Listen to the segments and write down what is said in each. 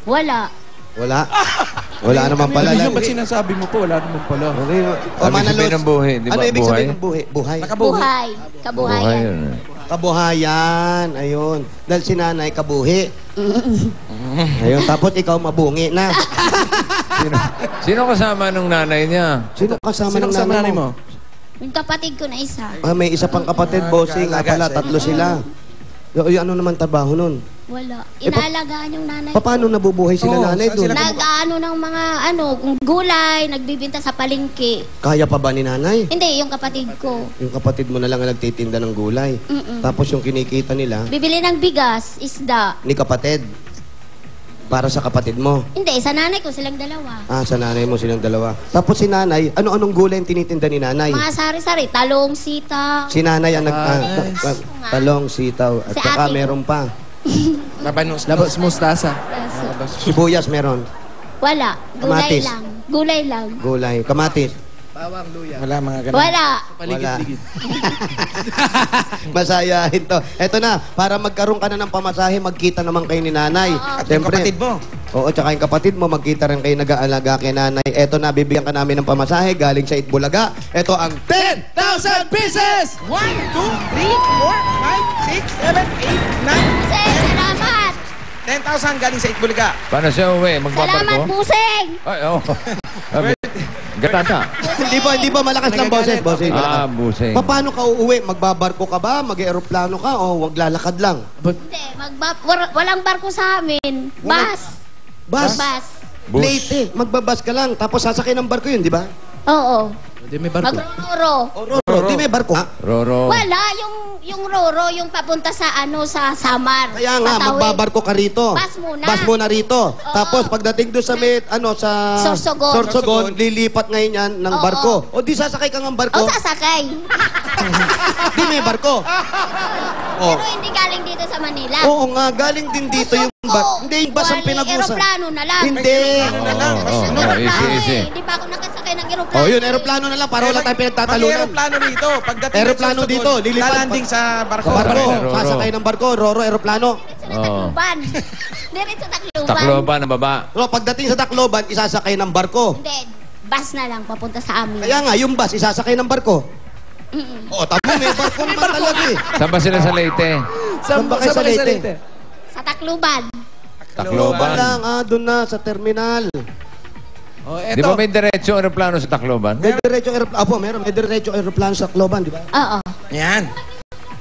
Wala. Wala? Wala naman pala. Ano ba sinasabi mo po? Wala naman pala. Okay. Ano ibig sabihin ng buhay? Di ba? Ano ibig sabihin ng buhay? Buhay? Buhay. Kabuhayan. Kabuhayan. Ayun. Dahil si nanay kabuhi. Ayun. Tapos ikaw mabungi na. Sino kasama ng nanay niya? Sino kasama ng nanay mo? Yung kapatid ko na isa. Ah, may isa pang kapatid, bossing. Nga pala, tatlo sila. Ano naman trabaho nun? Wala. Inaalagaan yung nanay. Paano nabubuhay sila nanay doon? Nag-ano ng mga gulay, nagbibinta sa palengke. Kaya pa ba ni nanay? Hindi, yung kapatid ko. Yung kapatid mo na lang ang nagtitinda ng gulay. Tapos yung kinikita nila, Bibili ng bigas, isda. ni kapatid. Para sa kapatid mo. Hindi, sa nanay ko silang dalawa. Ah, sa nanay mo silang dalawa. Tapos si nanay, ano-anong gulay ang tinitinda ni nanay? Mga sari-sari, talong, sitaw. Si nanay ang talong, sitaw, at Si saka ate. meron pa. Labas mustasa. Sibuyas meron. Wala. Gulay Kamatis. lang. Gulay lang. Gulay. Kamatis. Bawang luya. Wala mga ganun. Wala. Paligid-ligid. Masayahin to. Eto na, para magkaroon ka na ng pamasahe, magkita naman kayo ni nanay. Oo. At yung kapatid mo. Oo, tsaka yung kapatid mo, magkita rin kayo nag-aalaga kay nanay. Eto na, bibigyan ka namin ng pamasahe galing sa Itbulaga. Eto ang 10,000 pieces! 1, 2, 3, 4, 5, 6, 7, 8, 9. Buseng, salamat. 10,000 galing sa Itbulaga. Paano siya uwi? Salamat, Magbabarko? Buseng. Ay, oo. Gatata. Hindi ba malakas lang, boses? Ah, busing. Paano ka uuwi? Magbabarko ka ba? Mag-aeroplano ka? O waglalakad lang? Hindi, walang barko sa amin. Bus. Bus? Bus. Bus. Late eh. Magbabas ka lang. Tapos sasakay ng barko yun, di ba? Oo. Hindi may barko. Magrororo. Roro. Di may barko ha? Roro. Wala, yung roro, yung papunta sa sa Samar. Kaya nga, Patawid. magbabarko ka rito. Bus muna. Bus muna rito. Tapos pagdating doon sa sa Sorsogon. Sorsogon, lilipat ngayon yan ng Oo. barko. O di sasakay ka ng barko? O, sasakay. Di may barko. Oh. Pero hindi galing dito sa Manila. Oo nga, galing din dito yung barko. Hindi, yung bus ang pinag-usa. Aeroplano na lang. Hindi. Easy. Hindi pa ako nakasakay ng aeroplano. Oh, yun, aeroplano na lang para wala tayong pinagtatalunan. Mag-aeroplano dito. Pagdating Aeroplano dito, lilipat. lalanding sa barko. Sa barko, Roro. sasakay ng barko, Roro, aeroplano. Diretso na Tacloban. Diretso Tacloban. Tacloban ang baba. So, pagdating sa Tacloban, isasakay ng barko. Hindi, bus na lang papunta sa amin. Kaya nga, yung bus, isasakay ng barko. Oo, tamo, may barko naman talaga eh. Saan ba sila sa Leyte? Saan ba kayo sa Leyte? Sa Tacloban. Tacloban. Lang, doon na, sa terminal. Oh, Di ba may diretso aeroplano sa Tacloban? May diretso aeroplano. Apo, meron. May diretso aeroplano sa Tacloban, di ba? Oo. Yan.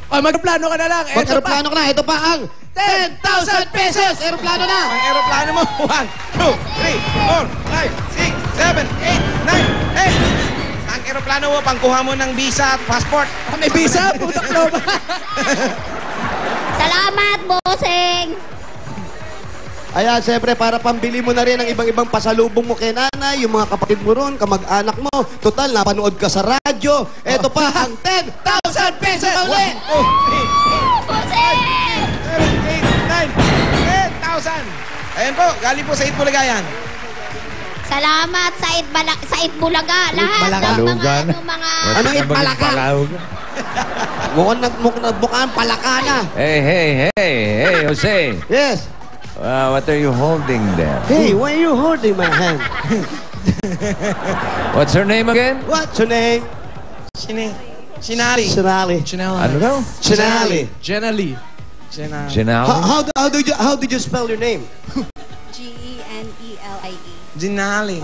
Oh, mag-aeroplano ka na lang. Mag-aeroplano ka na. Ito pa ang 10,000 pesos. Aeroplano na. Ang aeroplano mo. 1, 2, 3, 4, 5, 6, 7, 8, 9, 10. Ang aeroplano mo, pangkuha mo ng visa at passport. May visa? Putak loba. Salamat, Boseng. Ayan, siyempre, para pambili mo na rin ang ibang-ibang pasalubong mo kay nanay, yung mga kapatid mo ron, kamag-anak mo. Total, napanood ka sa radyo. Ito pa ang 10,000 pesos na uli. 1, 2, 3, 4, 5, Boseng! 7, 8, 9, 10,000. Ayan po, galing po sa Itbulaga yan. Salamat sa Itbulaga. Lahat Itbalaga. ng Lugan. mga... Anong Itbalaga? Mukhang palaka na. Hey, Jose. Yes. What are you holding there? Hey, why are you holding my hand? What's her name again? What's your name? Sinali. Sinali. Ano daw? Sinali. Generally. Ginal? How did you spell your name? Genellie. Ginali.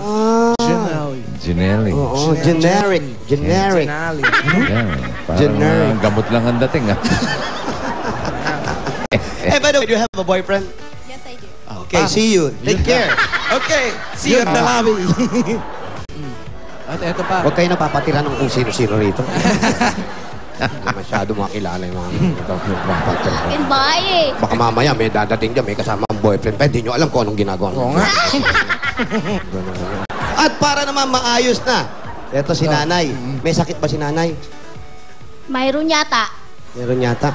Ginelli. Oo, generic. Generic. Ginali. Yan. Parang Generic. gamot lang ang dating, ah. Hey, by the way, do you have a boyfriend? Yes, I do. Okay, see you. Take care. Okay, see you at the lobby. At eto pa. Huwag kayo napapatira ng kung sino-sino rito. Hindi masyado makilala yung mga napapatira. Akin bahay eh. Baka mamaya may dadating dyan, may kasama ang boyfriend pa. Hindi nyo alam kung anong ginagawa. Oo nga. At para naman maayos na, eto si nanay. May sakit ba si nanay? Mayroon yata. Meron yata.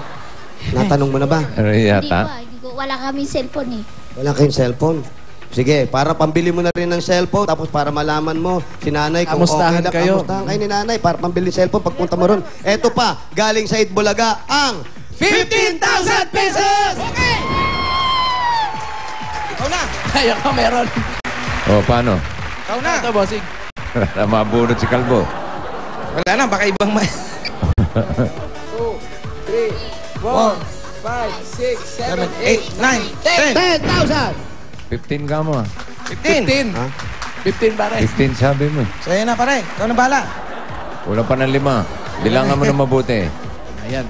Natanong mo na ba? Ano Hindi yata? pa. Wala kami cellphone eh. Wala kayong cellphone. Sige, para pambili mo na rin ng cellphone, tapos para malaman mo si nanay kung Kamustahan okay na, kayo. kamustahan kayo ni nanay para pambili cellphone pagpunta mo ron. Eto pa, galing sa Itbulaga, ang 15,000 pesos! Okay! Ikaw na. Kaya ka meron. O, paano? Ikaw na. Ito, bossing. Mabunot si Kalbo. Wala na, baka ibang 2, 3, 4, 5, 6, 7, 8, 8, 9, 10. 10,000! 15 ka mo. 15. 15 pare. 15 sabi mo. Sa'yo na pare. Ikaw na bahala. Wala pa ng 5. Bilangan mo na mabuti. Ayan.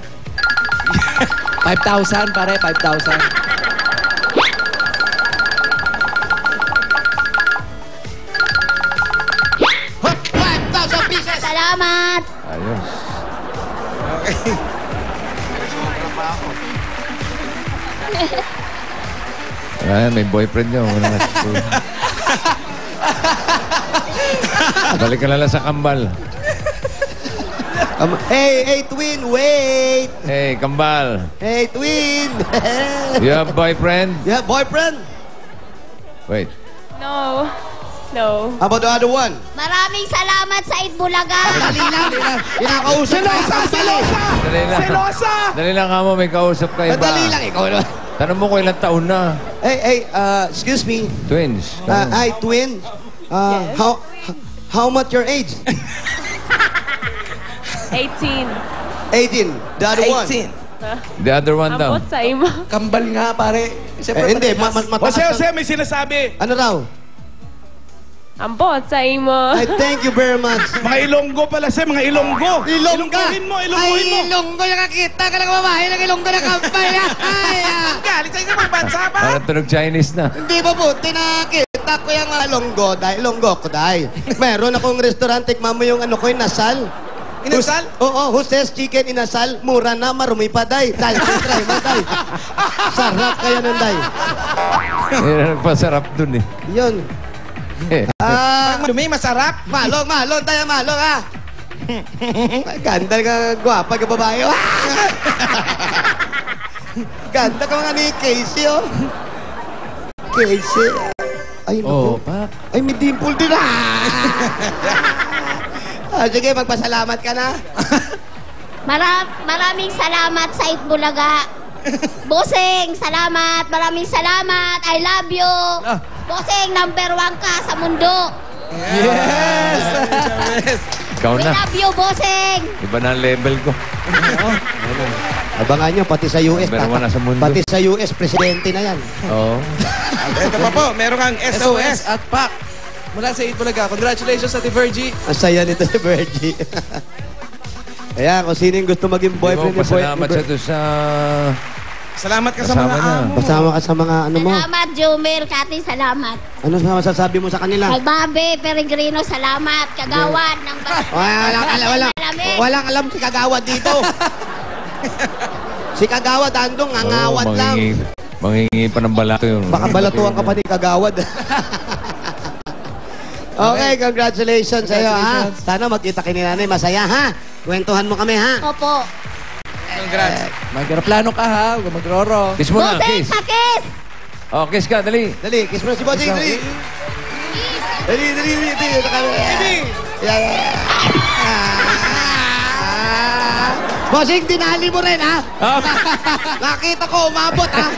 5,000 pare, 5,000. Hop! 5,000 pieces! Salamat! Ayos. Okay. Ay, may boyfriend niya. Wala na siya. Balik ka na lang sa kambal. Hey, twin, wait! Hey, kambal. Hey, twin! You have boyfriend? Yeah, boyfriend? Wait. No. No. How about the other one? Maraming salamat sa Itbulaga! Dali lang! Kinakausap Selosa! Dali lang. Selosa! Dali lang ka mo, may kausap ka iba. Dali lang, ikaw naman. Tanong mo ko ilang taon na. Hey, excuse me. Twins. Hi, twin. Yes. How much your age? 18. 18. The other one? 18. The other one daw. Ambot sa imo. Kambal nga pare. Siyempre, Hindi, mataas. mataas. may sinasabi. Ano raw? Ambot sa imo. Ay, thank you very much. Mga Ilonggo pala siya, mga Ilonggo. Ilonggohin mo, ilonggohin mo. Ay, ilonggo yung nakita ka lang babae ng ilonggo na kampay. Ay, Galit sa isang bansa pa. Parang tunog Chinese na. Hindi ba po, tinakita ko yung longgo dahil longgo ko dahil. Meron akong restaurant, tikman mo yung ano ko, yung nasal. Inasal? Oo, hostess chicken inasal, mura na, marumi pa, day. Day, try mo, day. Sarap kaya nun, day. Yan nagpasarap dun eh. Yun. Dumi, masarap. Malong, tayo malong, ha? Ay, ganda ka, gwapa ka babae, oh. Ganda ka mga ni Casey, oh. Casey. Ay, naku. Pak. Ay, may dimple din, sige, magpasalamat ka na. Maraming salamat sa Itbulaga. Bossing, salamat. Maraming salamat. I love you. Bossing, number 1 ka sa mundo. Yes! Ikaw We na. love you, Bossing. Iba na ang level ko. Abangan nyo, pati sa US. Meron mo na sa mundo. Pati sa US, presidente na yan. Oo. Ito pa po, meron kang SOS SOS. at Pak. Mula sa Itbulaga. Congratulations Ate Virgie. Ang saya nito si Virgie. Ayan, kung sino yung gusto maging boyfriend ni Pasalamat siya doon sa... Salamat ka sa Kasama mga niya. amo. Basama ka sa mga ano mo. Salamat, Jumer. Kati, salamat. Ano sa masasabi mo sa kanila? Kay Babe, Peregrino, salamat. Kagawad ng Walang alam si Kagawad dito. Si Kagawad, andong ngangawad lang. Manghingi pa ng balato yun. Baka balatuan ka pa ni Kagawad. Okay, congratulations sa iyo, ha? Sana magkita kayo ni nanay. Masaya, ha? Kwentuhan mo kami, ha? Opo. Congrats. Magkaroplano ka ha. Huwag magroro. Kiss mo na, Bossing, kiss. pakis! Oh, kiss ka, dali. Dali, kiss mo na si Bossing, dali. Dali. Yeah. Bossing, tinali mo rin, ha? Nakita ko, umabot, ha?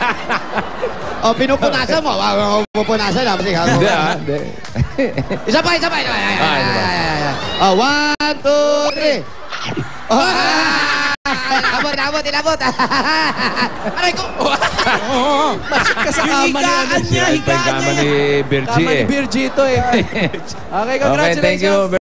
O, pinupunasan mo. Pinupunasan, ha? Bossing, ha? Hindi ah, hindi. Isa pa. Isa pa. Oh, 1, 2, 3. Inabot. Aray ko! Masik ka sa kama ni ano. Siya ay kama ni Virgie Kama ni eh. Virgie ito eh. Okay, Okay, congratulations. thank you.